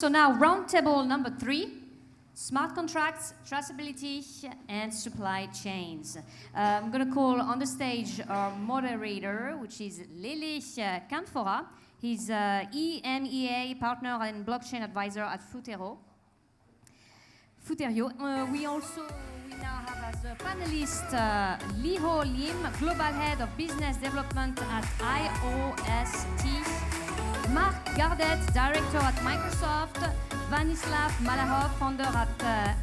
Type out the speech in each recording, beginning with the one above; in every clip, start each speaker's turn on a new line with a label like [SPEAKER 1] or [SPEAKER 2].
[SPEAKER 1] So now, roundtable number 3, smart contracts, traceability, and supply chains. I'm going to call on the stage our moderator, which is Lele Canfora. He's EMEA partner and blockchain advisor at Futerio. We now have as a panelist Leeho global head of business development at IOST. Marc, Gardette, director at Microsoft, Yanislav, Malahov, founder at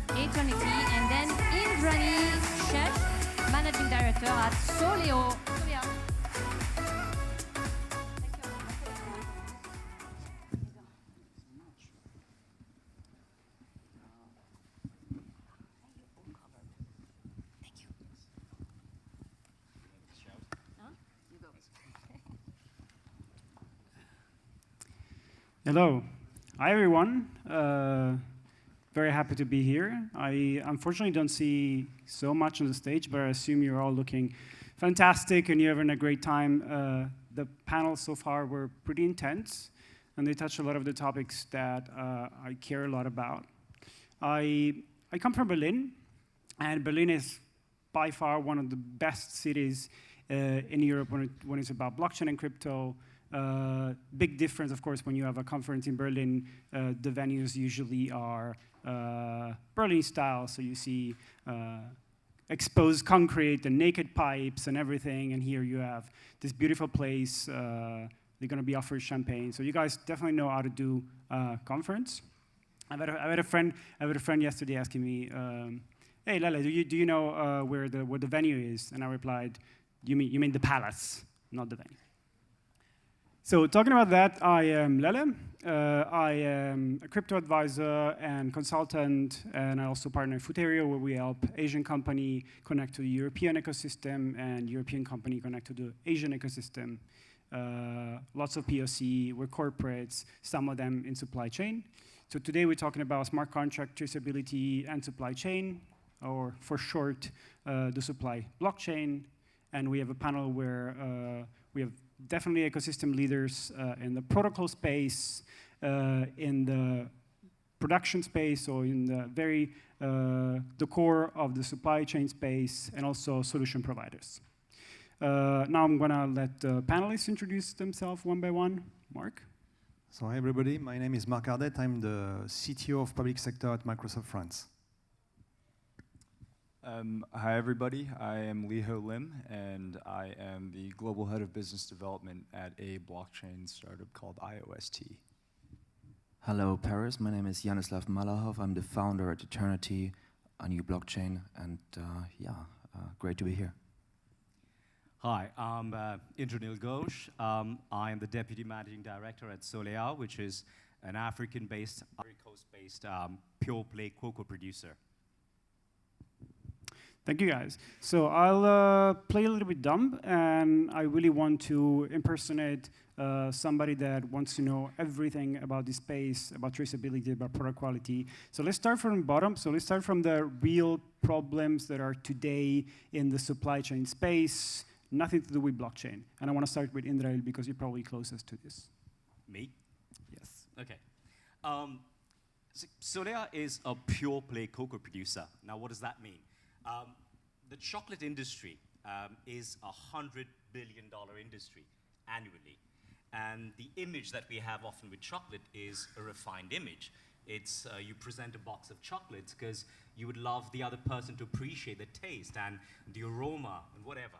[SPEAKER 1] Aeternity, and then Indranil, managing director at Solea.
[SPEAKER 2] Hello. Hi, everyone. Very happy to be here. I unfortunately don't see so much on the stage, but I assume you're all looking fantastic and you're having a great time. The panels so far were pretty intense, and they touched a lot of the topics that I care a lot about. I come from Berlin, and Berlin is by far one of the best cities in Europe when it's about blockchain and crypto. Big difference, of course, when you have a conference in Berlin. The venues usually are Berlin style, so you see exposed concrete and naked pipes and everything, and here you have this beautiful place. They're going to be offered champagne, so you guys definitely know how to do conference. I had a friend yesterday asking me, "Hey, Lele, do you know where the venue is?" And I replied, "You mean the palace, not the venue." So talking about that, I am Lele. I am a crypto advisor and consultant, and I also partner in Futerio, where we help Asian company connect to the European ecosystem and European company connect to the Asian ecosystem. Lots of POC, we're corporates, some of them in supply chain. So today we're talking about smart contract, traceability, and supply chain, or for short, the supply blockchain. And we have a panel where we have definitely ecosystem leaders in the protocol space, in the production space, or in the core of the supply chain space, and also solution providers. Now I'm gonna let the panelists introduce themselves one by one. Marc?
[SPEAKER 3] So hi everybody, my name is Marc Gardette. I'm the CTO of public sector at Microsoft France.
[SPEAKER 4] Hi everybody, I am Leeho, and I am the global head of business development at a blockchain startup called IOST.
[SPEAKER 5] Hello Paris, my name is Yanislav Malahov. I'm the founder at Eternity, a new blockchain, and great to be here.
[SPEAKER 6] Hi, I'm Indranil Ghosh. I am the deputy managing director at Solea, which is an African-based, Ivory Coast-based pure-play cocoa producer.
[SPEAKER 2] Thank you, guys. So I'll play a little bit dumb, and I really want to impersonate somebody that wants to know everything about this space, about traceability, about product quality. So let's start from the bottom. So let's start from the real problems that are today in the supply chain space, nothing to do with blockchain. And I want to start with Indranil because you're probably closest to this.
[SPEAKER 6] Me?
[SPEAKER 2] Yes.
[SPEAKER 6] Okay. Solea is a pure-play cocoa producer. Now, what does that mean? The chocolate industry is a $100 billion industry annually. And the image that we have often with chocolate is a refined image. It's you present a box of chocolates because you would love the other person to appreciate the taste and the aroma and whatever.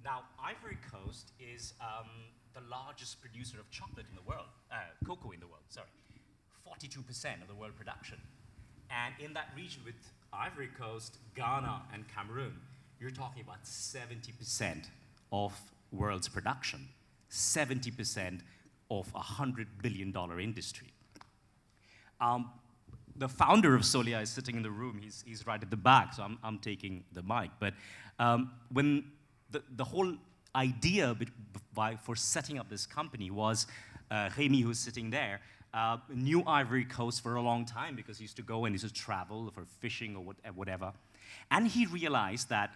[SPEAKER 6] Now, Ivory Coast is the largest producer of chocolate in the world, cocoa in the world, sorry. 42% of the world production. And in that region with Ivory Coast, Ghana, and Cameroon, you're talking about 70% of world's production, 70% of a $100 billion industry. The founder of Solea is sitting in the room. He's right at the back, so I'm taking the mic. But when the whole idea for setting up this company was Remy, who's sitting there, knew Ivory Coast for a long time because he used to go and he used to travel for fishing or whatever. And he realized that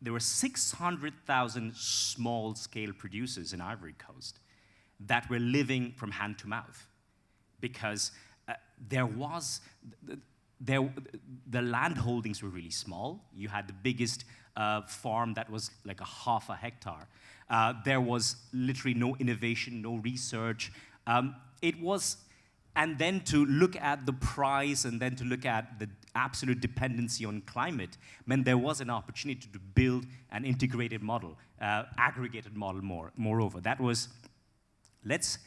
[SPEAKER 6] there were 600,000 small-scale producers in Ivory Coast that were living from hand to mouth. because there was the land holdings were really small. You had the biggest farm that was like a half a hectare. There was literally no innovation, no research. And then to look at the price and then to look at the absolute dependency on climate meant there was an opportunity to build an integrated model, aggregated model moreover. That was, let's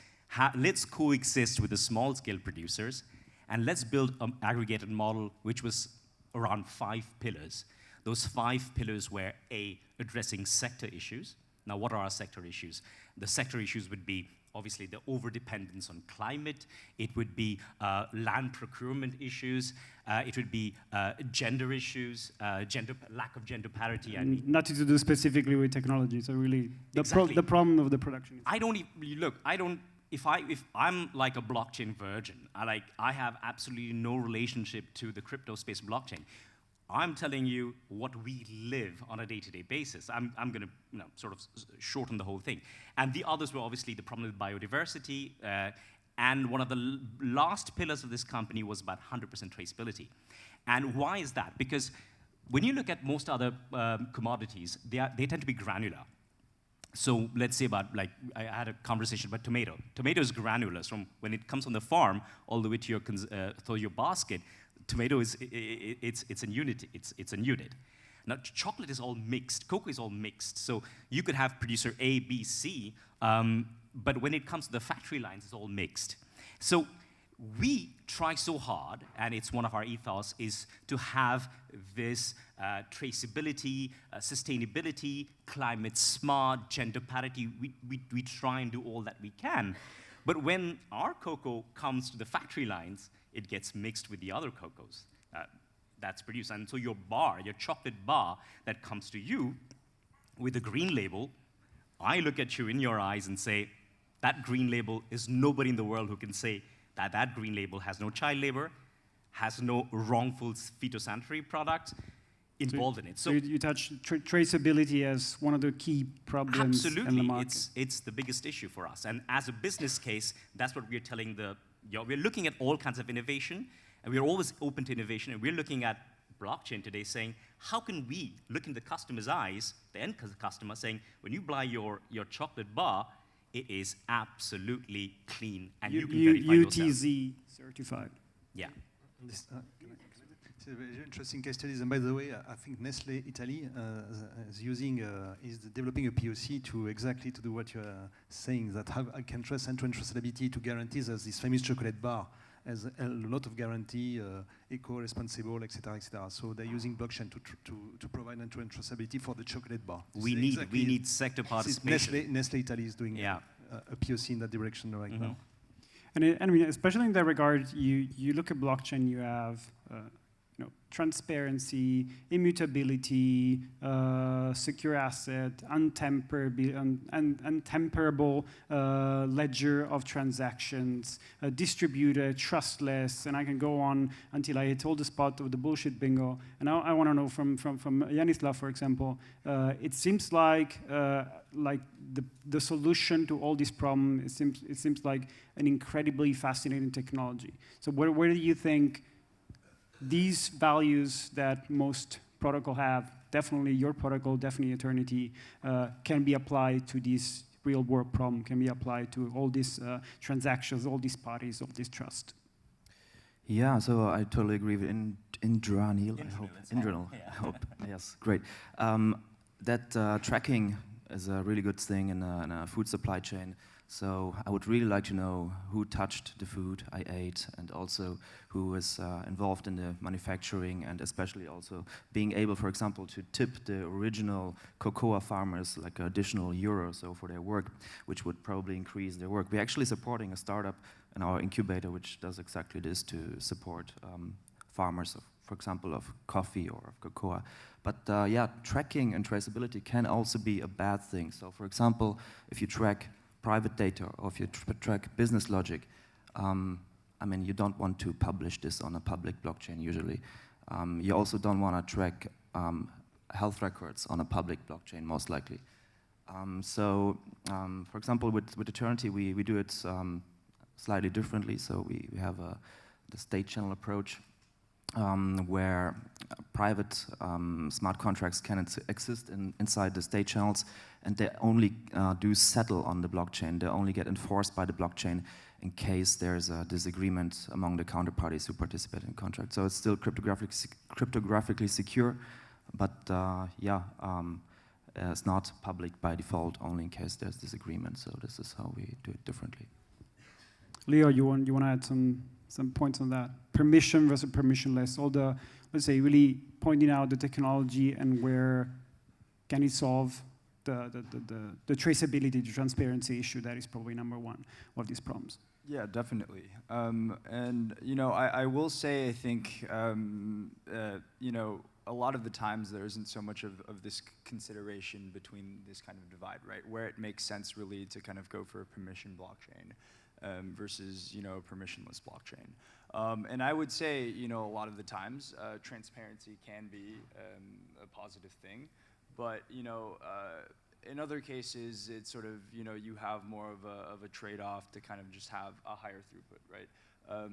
[SPEAKER 6] coexist with the small-scale producers, and let's build an aggregated model which was around 5 pillars. Those 5 pillars were addressing sector issues. Now, what are our sector issues? The sector issues would be obviously the over-dependence on climate. It would be land procurement issues. It would be gender issues, lack of gender parity. I mean,
[SPEAKER 2] nothing to do specifically with technology. So really, the problem of the production.
[SPEAKER 6] If I'm like a blockchain virgin, I have absolutely no relationship to the crypto space blockchain. I'm telling you what we live on a day-to-day basis. I'm going to sort of shorten the whole thing. And the others were obviously the problem with biodiversity. And one of the last pillars of this company was about 100% traceability. And why is that? Because when you look at most other commodities, they tend to be granular. So let's say about, like, I had a conversation about tomato. Tomato is granular. From when it comes from the farm all the way to your basket, tomato it's a unit. It's a unit. Now chocolate is all mixed. Cocoa is all mixed. So you could have producer A, B, C, but when it comes to the factory lines, it's all mixed. So we try so hard, and it's one of our ethos, is to have this traceability, sustainability, climate smart, gender parity. We try and do all that we can. But when our cocoa comes to the factory lines, it gets mixed with the other cocos that's produced. And so your chocolate bar that comes to you with a green label, I look at you in your eyes and say, that green label is nobody in the world who can say that green label has no child labor, has no wrongful phytosanitary product involved in it.
[SPEAKER 2] So you touch traceability as one of the key problems in the market.
[SPEAKER 6] Absolutely, it's the biggest issue for us. And as a business case, that's what we're telling we're looking at all kinds of innovation, and we're always open to innovation, and we're looking at blockchain today saying, how can we look in the customer's eyes, the end customer, saying, when you buy your chocolate bar, it is absolutely clean, and you can verify
[SPEAKER 3] UTZ
[SPEAKER 2] certified.
[SPEAKER 6] Yeah.
[SPEAKER 3] It's a very interesting case studies, and by the way, I think Nestlé Italy is developing a POC to do what you are saying, that I can trust end-to-end traceability to guarantee that this famous chocolate bar has a lot of guarantee, eco-responsible, etc., etc. So they're using blockchain to provide end-to-end traceability for the chocolate bar.
[SPEAKER 6] We need sector participation.
[SPEAKER 3] Nestlé Italy is doing a POC in that direction right now.
[SPEAKER 2] And I mean, especially in that regard, you look at blockchain, you have transparency, immutability, secure asset, untemperable ledger of transactions, distributed, trustless, and I can go on until I hit all the spot of the bullshit bingo. And I want to know from Yanislav, for example, it seems like the solution to all these problems, it seems like an incredibly fascinating technology. So where do you think these values that most protocol have, definitely your protocol, definitely Aeternity, can be applied to this real world problem, can be applied to all these transactions, all these parties, all this trust?
[SPEAKER 5] Yeah, so I totally agree with Indranil, I hope. Indranil, I hope. Yes, great. That tracking is a really good thing in a food supply chain. So I would really like to know who touched the food I ate, and also who is involved in the manufacturing, and especially also being able, for example, to tip the original cocoa farmers like an additional euro or so for their work, which would probably increase their work. We're actually supporting a startup in our incubator which does exactly this, to support farmers, for example, of coffee or of cocoa. But yeah, tracking and traceability can also be a bad thing. So for example, if you track private data, or if you track business logic, I mean, you don't want to publish this on a public blockchain usually. You also don't want to track health records on a public blockchain, most likely. For example, with Aeternity, we do it slightly differently. So we have the state channel approach, where private smart contracts can exist inside the state channels, and they only do settle on the blockchain. They only get enforced by the blockchain in case there's a disagreement among the counterparties who participate in the contract. So it's still cryptographically secure, but it's not public by default, only in case there's disagreement. So this is how we do it differently.
[SPEAKER 2] Leo, you want to add some points on that? Permission versus permissionless, all the, let's say, really pointing out the technology and where can it solve the traceability, the transparency issue that is probably number one of these problems.
[SPEAKER 4] Yeah, definitely. And I will say, I think a lot of the times there isn't so much of this consideration between this kind of divide, right? Where it makes sense really to kind of go for a permission blockchain versus a permissionless blockchain. And I would say a lot of the times transparency can be a positive thing, but in other cases it's sort of you have more of a trade-off to kind of just have a higher throughput, right?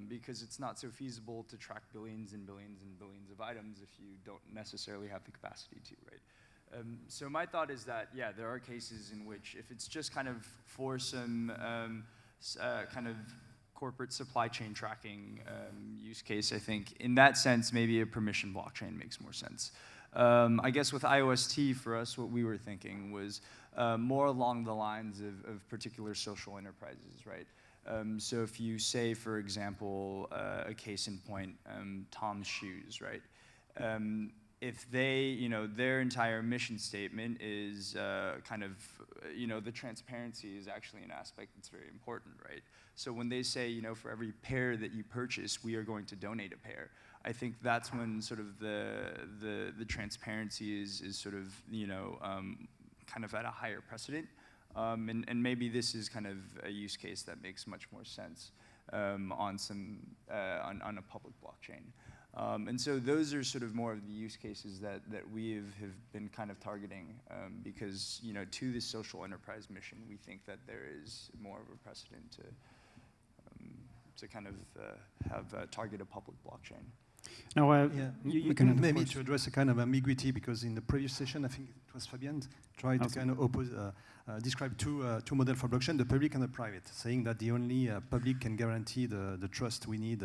[SPEAKER 4] Because it's not so feasible to track billions and billions and billions of items if you don't necessarily have the capacity to, right? So my thought is that, yeah, there are cases in which if it's just kind of for some kind of corporate supply chain tracking use case, I think in that sense, maybe a permission blockchain makes more sense. I guess with IOST for us, what we were thinking was more along the lines of particular social enterprises, right? So if you say, for example, a case in point, Tom's Shoes, right? If they, their entire mission statement is kind of, the transparency is actually an aspect that's very important, right? So when they say, for every pair that you purchase, we are going to donate a pair, I think that's when sort of the transparency is sort of, kind of at a higher precedent. And maybe this is kind of a use case that makes much more sense on a public blockchain. And so those are sort of more of the use cases that we have been kind of targeting because, to this social enterprise mission, we think that there is more of a precedent to kind of target a public blockchain.
[SPEAKER 2] Now,
[SPEAKER 3] you can maybe to address a kind of ambiguity, because in the previous session, I think it was Fabian tried to kind of describe two models for blockchain, the public and the private, saying that the only public can guarantee the trust we need,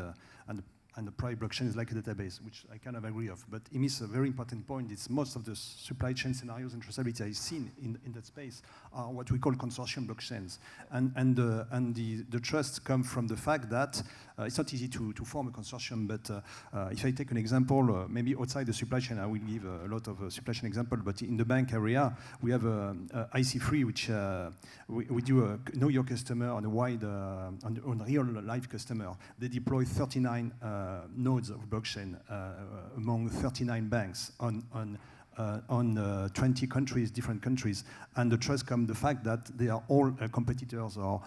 [SPEAKER 3] and the private blockchain is like a database, which I kind of agree of. But it is a very important point. It's most of the supply chain scenarios and traceability I've seen in that space are what we call consortium blockchains. And the trust comes from the fact that it's not easy to form a consortium, but if I take an example, maybe outside the supply chain, I will give a lot of supply chain example, but in the bank area, we have IC3, which we do know your customer on a wide, on real life customer. They deploy 39 nodes of blockchain among 39 banks on 20 countries, different countries, and the trust comes the fact that they are all competitors or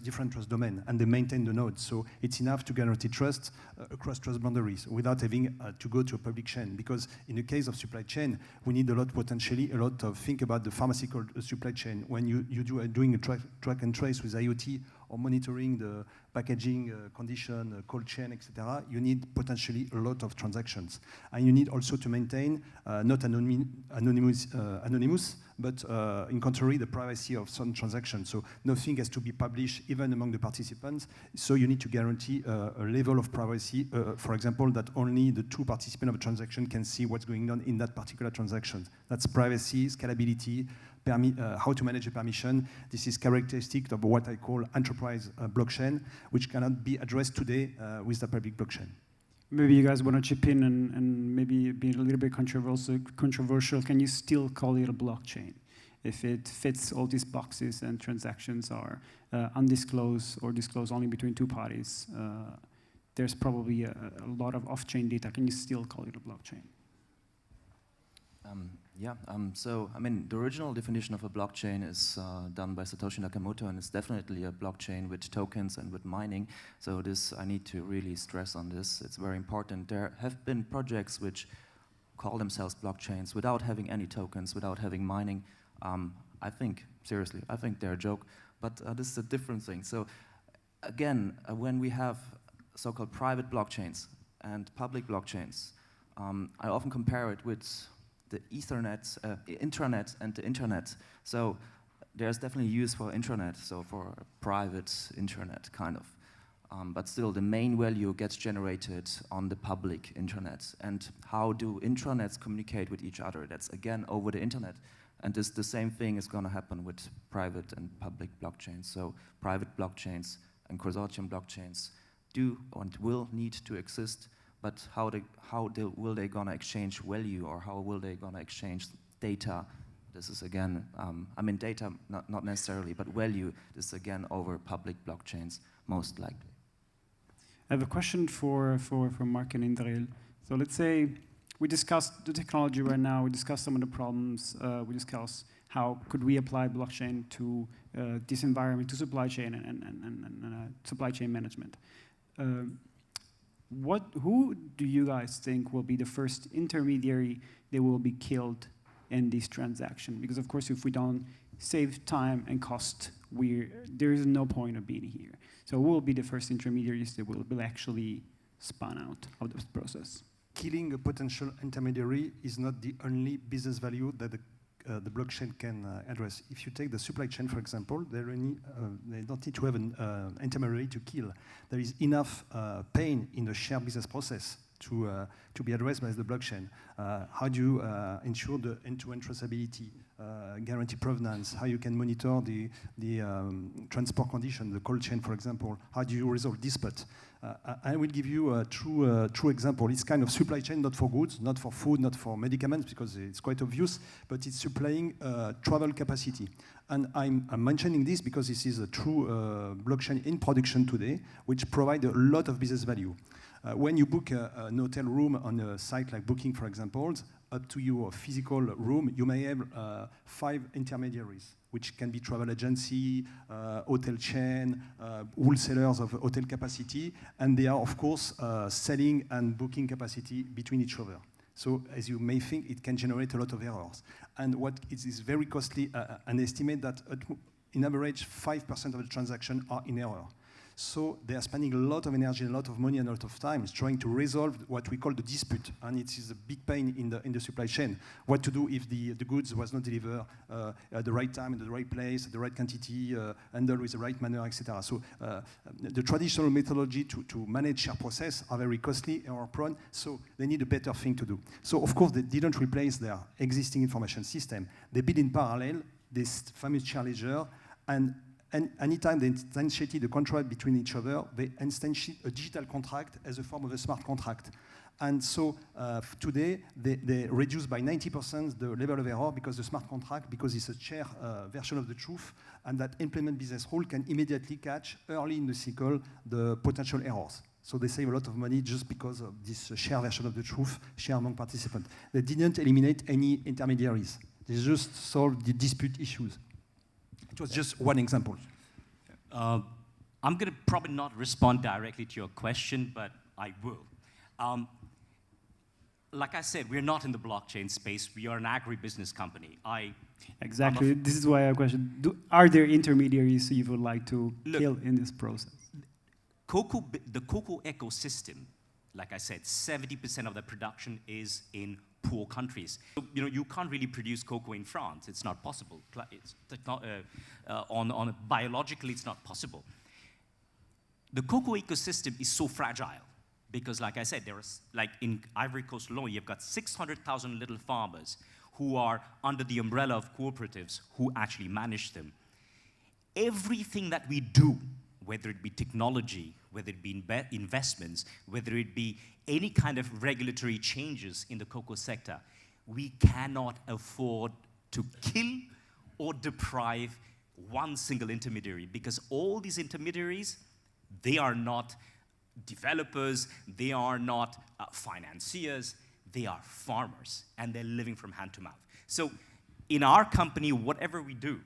[SPEAKER 3] different trust domain, and they maintain the nodes. So it's enough to guarantee trust across trust boundaries without having to go to a public chain. Because in the case of supply chain, we need potentially a lot of think about the pharmaceutical supply chain. When you doing a track and trace with IoT or monitoring the packaging condition, cold chain, etc., you need potentially a lot of transactions. And you need also to maintain not anonymous, but in contrary, the privacy of some transactions. So nothing has to be published even among the participants. So you need to guarantee a level of privacy, for example, that only the two participants of a transaction can see what's going on in that particular transaction. That's privacy, scalability, how to manage a permission. This is characteristic of what I call enterprise blockchain, which cannot be addressed today with the public blockchain.
[SPEAKER 2] Maybe you guys want to chip in and maybe be a little bit controversial. Can you still call it a blockchain if it fits all these boxes and transactions are undisclosed or disclosed only between two parties? There's probably a lot of off-chain data. Can you still call it a blockchain?
[SPEAKER 5] So, I mean, the original definition of a blockchain is done by Satoshi Nakamoto, and it's definitely a blockchain with tokens and with mining. So this, I need to really stress on this. It's very important. There have been projects which call themselves blockchains without having any tokens, without having mining. I think, seriously, I think they're a joke, but this is a different thing. So again, when we have so-called private blockchains and public blockchains, I often compare it with the Ethernet, intranet and the internet. So there's definitely use for intranet, so for a private internet kind of. But still, the main value gets generated on the public internet. And how do intranets communicate with each other? That's again over the internet. And the same thing is going to happen with private and public blockchains. So private blockchains and consortium blockchains do and will need to exist. But will they going to exchange value, or how will they going to exchange data? This is again, I mean data, not necessarily, but value. This is again over public blockchains, most likely.
[SPEAKER 2] I have a question for Marc and Indranil. So let's say we discussed the technology right now, we discussed some of the problems, we discussed how could we apply blockchain to this environment, to supply chain and supply chain management. Who do you guys think will be the first intermediary that will be killed in this transaction? Because of course, if we don't save time and cost, there is no point of being here. So who will be the first intermediaries that will actually spawn out of this process?
[SPEAKER 3] Killing a potential intermediary is not the only business value that the blockchain can address. If you take the supply chain, for example, they don't need to have an intermediary to kill. There is enough pain in the shared business process to be addressed by the blockchain. How do you ensure the end-to-end traceability, guarantee provenance, how you can monitor the transport condition, the cold chain, for example, how do you resolve dispute? I will give you a true example. It's kind of supply chain, not for goods, not for food, not for medicaments, because it's quite obvious, but it's supplying travel capacity. And I'm mentioning this because this is a true blockchain in production today, which provides a lot of business value. When you book an hotel room on a site like Booking, for example, up to your physical room, you may have 5 intermediaries, which can be travel agency, hotel chain, wholesalers of hotel capacity, and they are, of course, selling and booking capacity between each other. So, as you may think, it can generate a lot of errors. And what is very costly, an estimate that, in average, 5% of the transactions are in error. So they are spending a lot of energy, a lot of money, and a lot of time trying to resolve what we call the dispute, and it is a big pain in the supply chain. What to do if the goods was not delivered at the right time, in the right place, at the right quantity, handled with the right manner, etc. So the traditional methodology to manage share process are very costly, error-prone, so they need a better thing to do. So of course they didn't replace their existing information system. They built in parallel this famous share ledger, and anytime they instantiated a contract between each other, they instantiate a digital contract as a form of a smart contract. And so today, they reduce by 90% the level of error because the smart contract, because it's a shared version of the truth, and that implement business rule can immediately catch early in the cycle the potential errors. So they save a lot of money just because of this shared version of the truth, shared among participants. They didn't eliminate any intermediaries. They just solved the dispute issues. It was just one example.
[SPEAKER 6] I'm going to probably not respond directly to your question, but I will. Like I said, we're not in the blockchain space. We are an agribusiness company.
[SPEAKER 2] Exactly. This is why I have a question. Are there intermediaries you would like to kill in this process?
[SPEAKER 6] The cocoa ecosystem, like I said, 70% of the production is in poor countries. So, you can't really produce cocoa in France. It's not possible. It's not, biologically, it's not possible. The cocoa ecosystem is so fragile because, like I said, like in Ivory Coast alone, you've got 600,000 little farmers who are under the umbrella of cooperatives who actually manage them. Everything that we do, whether it be technology, whether it be investments, whether it be any kind of regulatory changes in the cocoa sector, we cannot afford to kill or deprive one single intermediary, because all these intermediaries, they are not developers, they are not financiers, they are farmers, and they're living from hand to mouth. So in our company, whatever we do,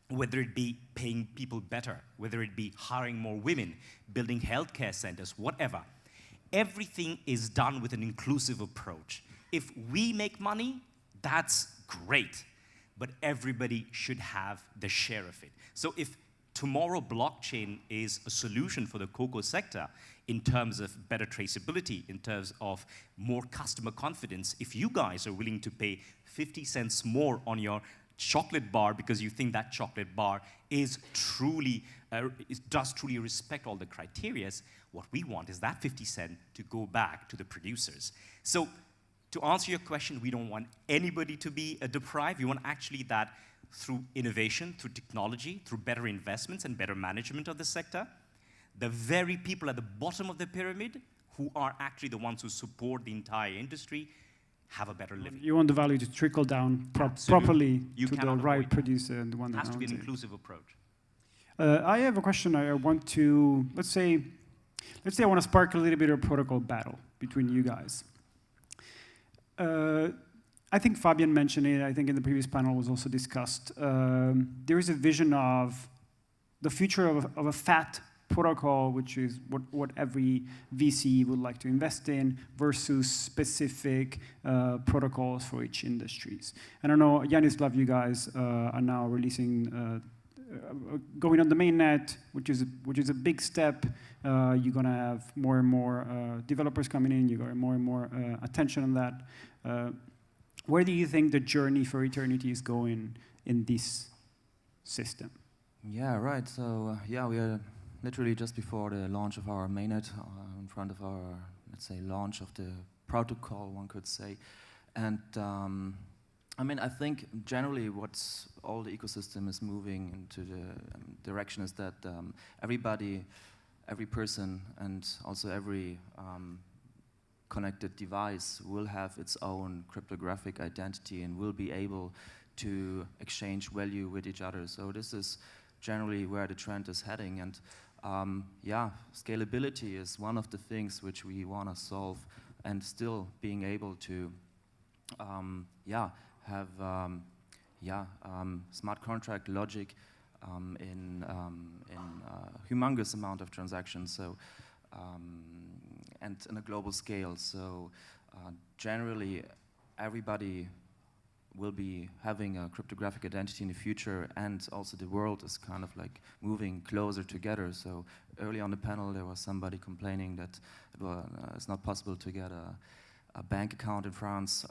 [SPEAKER 6] whether it be paying people better, whether it be hiring more women, building healthcare centers, whatever, everything is done with an inclusive approach. If we make money, that's great, but everybody should have the share of it. So if tomorrow blockchain is a solution for the cocoa sector in terms of better traceability, in terms of more customer confidence. If you guys are willing to pay 50 cents more on your chocolate bar because you think that chocolate bar is truly, does truly respect all the criteria, what we want is that 50 cents to go back to the producers. So to answer your question, we don't want anybody to be deprived. We want actually that through innovation, through technology, through better investments and better management of the sector, the very people at the bottom of the pyramid who are actually the ones who support the entire industry have a better living.
[SPEAKER 2] You want the value to trickle down properly to the right producer and the one that
[SPEAKER 6] has to be an
[SPEAKER 2] owns it.
[SPEAKER 6] inclusive approach.
[SPEAKER 2] I have a question. I want to, let's say I want to spark a little bit of protocol battle between you guys. I think Fabian mentioned it. I think in the previous panel was also discussed. There is a vision of the future of a fat protocol, which is what every VC would like to invest in, versus specific protocols for each industries. And I know, Yanislav, you guys are now releasing, going on the mainnet, which is a big step. You're going to have more and more developers coming in. You got more and more attention on that. Where do you think the journey for Eternity is going in this system?
[SPEAKER 5] Yeah, right. So yeah, we are literally just before the launch of our mainnet, in front of our, let's say, launch of the protocol, one could say. And I mean, I think generally what's all the ecosystem is moving into the direction is that everybody, every person, and also every connected device will have its own cryptographic identity and will be able to exchange value with each other. So this is generally where the trend is heading. And yeah, scalability is one of the things which we want to solve, and still being able to yeah, have smart contract logic in humongous amount of transactions. So and on a global scale. So generally, everybody will be having a cryptographic identity in the future, and also the world is kind of like moving closer together. So early on the panel, there was somebody complaining that it's not possible to get a bank account in France.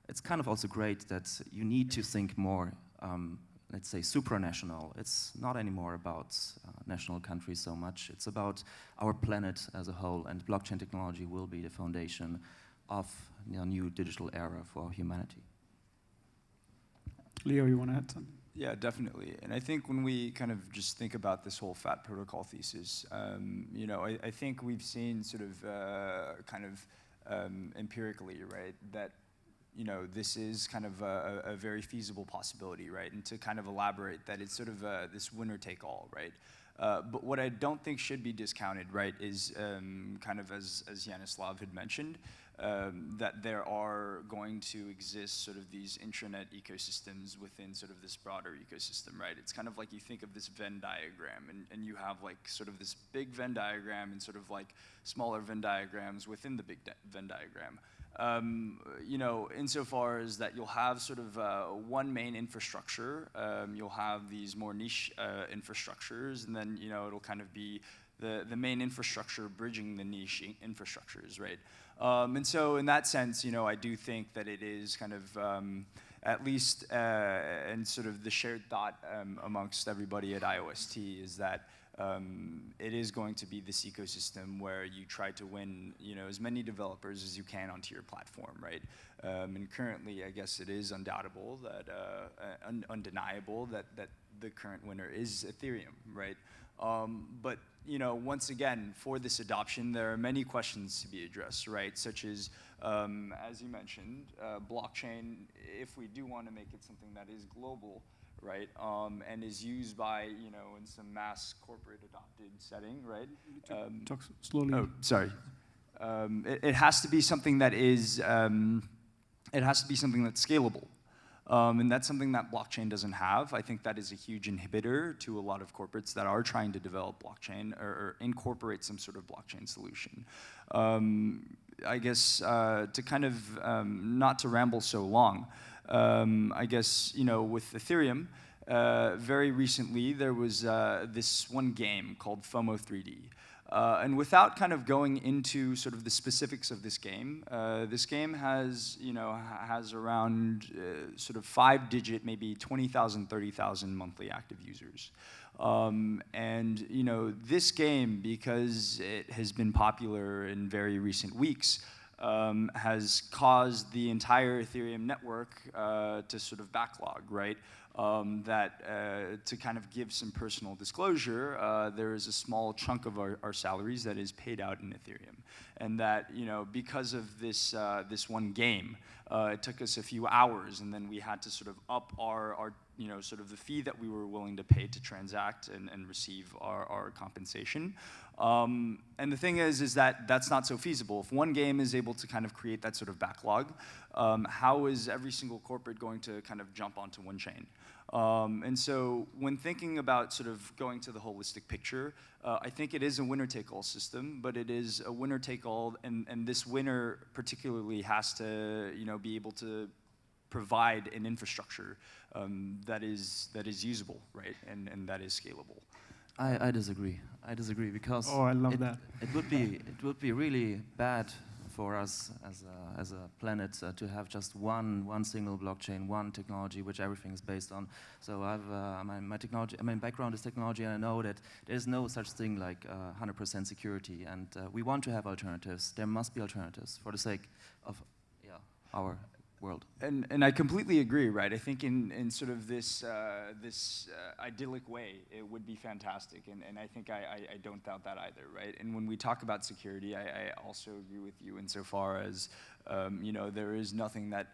[SPEAKER 5] It's kind of also great that you need to think more, let's say, supranational. It's not anymore about national countries so much. It's about our planet as a whole, and blockchain technology will be the foundation of a new digital era for humanity.
[SPEAKER 2] Leeho, you want to add something?
[SPEAKER 4] Yeah, definitely. And I think when we kind of just think about this whole fat protocol thesis, you know, I think we've seen sort of kind of empirically, right, that you know, this is kind of a very feasible possibility, right? And to kind of elaborate that it's sort of this winner-take-all, right? But what I don't think should be discounted, right, is kind of as Yanislav had mentioned, that there are going to exist sort of these intranet ecosystems within sort of this broader ecosystem, right? It's kind of like you think of this Venn diagram, and you have like sort of this big Venn diagram and sort of like smaller Venn diagrams within the big Venn diagram. You know, insofar as that you'll have sort of one main infrastructure, you'll have these more niche infrastructures, and then, you know, it'll kind of be the main infrastructure bridging the niche infrastructures, right? And so in that sense, you know, I do think that it is kind of, at least, and sort of the shared thought amongst everybody at IOST is that it is going to be this ecosystem where you try to win, you know, as many developers as you can onto your platform, right? And currently, I guess it is undeniable that that the current winner is Ethereum, right? But you know, once again, for this adoption, there are many questions to be addressed, right? Such as you mentioned, blockchain. If we do want to make it something that is global, right, and is used by, you know, in some mass corporate adopted setting, right?
[SPEAKER 2] Talk slowly.
[SPEAKER 4] Oh, sorry. It has to be something that is, it has to be something that's scalable. And that's something that blockchain doesn't have. I think that is a huge inhibitor to a lot of corporates that are trying to develop blockchain or incorporate some sort of blockchain solution. I guess to kind of, not to ramble so long, I guess, you know, with Ethereum, very recently there was this one game called FOMO 3D. And without kind of going into sort of the specifics of this game has, has around sort of 5-digit, maybe 20,000, 30,000 monthly active users. And this game, because it has been popular in very recent weeks, has caused the entire Ethereum network to sort of backlog, right? To kind of give some personal disclosure, there is a small chunk of our salaries that is paid out in Ethereum, and that because of this this one game, it took us a few hours, and then we had to sort of up our sort of the fee that we were willing to pay to transact and receive our compensation. And the thing is that that's not so feasible. If one game is able to kind of create that sort of backlog, how is every single corporate going to kind of jump onto one chain? And so when thinking about sort of going to the holistic picture, I think it is a winner-take-all system, but it is a winner-take-all, and this winner particularly has to be able to provide an infrastructure that is usable, right, and that is scalable.
[SPEAKER 5] I disagree. I disagree because
[SPEAKER 2] I love that.
[SPEAKER 5] It would be really bad for us as a planet to have just one single blockchain, one technology which everything is based on. So I've my background is technology, and I know that there's no such thing like 100% security, and we want to have alternatives. There must be alternatives for the sake of our world.
[SPEAKER 4] And I completely agree, right? I think in sort of this idyllic way, it would be fantastic, and I think I don't doubt that either, right? And when we talk about security, I also agree with you insofar as there is nothing that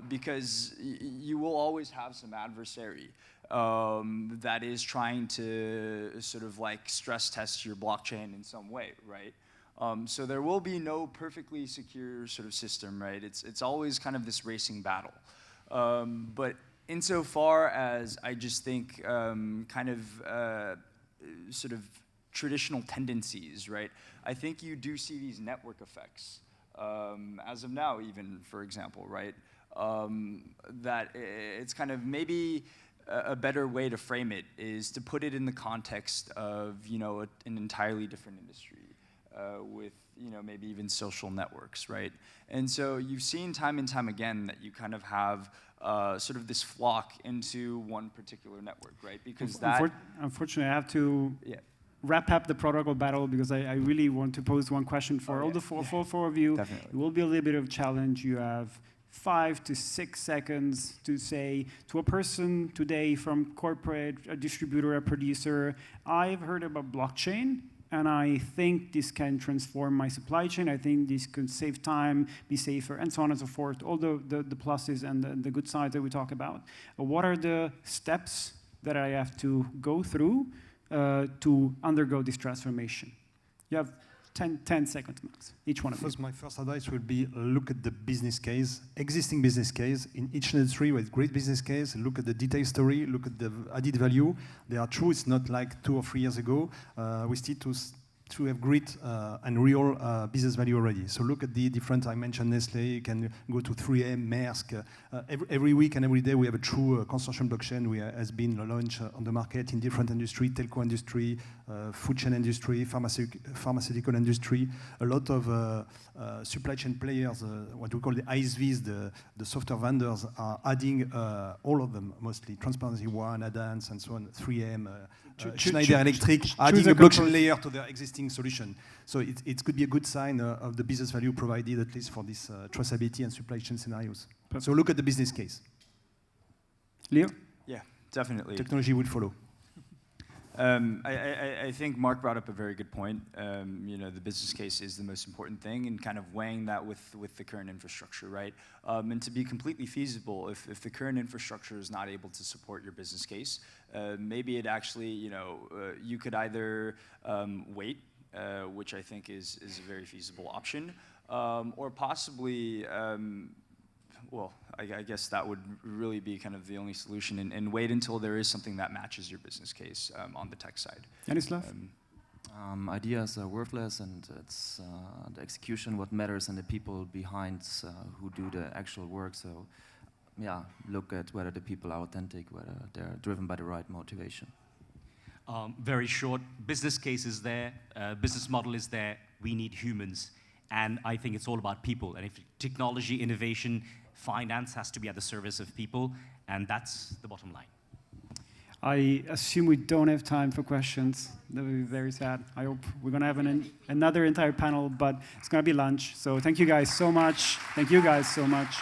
[SPEAKER 4] because you will always have some adversary that is trying to sort of like stress test your blockchain in some way, right? So there will be no perfectly secure sort of system, right? It's always kind of this racing battle. But insofar as I just think kind of sort of traditional tendencies, right? I think you do see these network effects as of now, even, for example, right? That it's kind of maybe a better way to frame it is to put it in the context of an entirely different industry. With maybe even social networks, right? And so you've seen time and time again that you kind of have sort of this flock into one particular network, right? Because
[SPEAKER 2] unfortunately, I have to wrap up the protocol battle because I really want to pose one question for all the four of you.
[SPEAKER 4] Definitely.
[SPEAKER 2] It will be a little bit of a challenge. You have 5 to 6 seconds to say to a person today from corporate, a distributor, a producer, I've heard about blockchain, and I think this can transform my supply chain. I think this could save time, be safer, and so on and so forth. All the pluses and the good sides that we talk about. What are the steps that I have to go through to undergo this transformation? You have 10 seconds max, each one of you.
[SPEAKER 3] My first advice would be look at the business case, existing business case in each industry with great business case. Look at the detailed story, look at the added value. They are true, it's not like 2 or 3 years ago. We still to have great and real business value already. So look at the different, I mentioned Nestle, you can go to 3M, Marc. Every week and every day we have a true consortium blockchain has been launched on the market in different industry, telco industry, food chain industry, pharmaceutical industry. A lot of supply chain players, what we call the ISVs, the software vendors are adding all of them, mostly Transparency One, Advance, and so on, 3M, Schneider Electric, adding a blockchain layer to their existing solution. So it could be a good sign of the business value provided, at least for this traceability and supply chain scenarios. So look at the business case.
[SPEAKER 2] Leeho?
[SPEAKER 4] Yeah, definitely.
[SPEAKER 3] Technology will follow.
[SPEAKER 4] I think Marc brought up a very good point. The business case is the most important thing, and kind of weighing that with the current infrastructure, right? And to be completely feasible, if the current infrastructure is not able to support your business case, maybe it actually, you could either wait, which I think is a very feasible option, or possibly, well, I guess that would really be kind of the only solution, and wait until there is something that matches your business case on the tech side.
[SPEAKER 2] Yanislav?
[SPEAKER 5] Ideas are worthless, and it's the execution what matters, and the people behind who do the actual work. So look at whether the people are authentic, whether they're driven by the right motivation.
[SPEAKER 6] Very short, business case is there, business model is there, we need humans. And I think it's all about people. And if technology, innovation, finance has to be at the service of people, and that's the bottom line.
[SPEAKER 2] I assume we don't have time for questions. That would be very sad. I hope we're going to have another entire panel, but it's going to be lunch. So thank you guys so much. Thank you guys so much.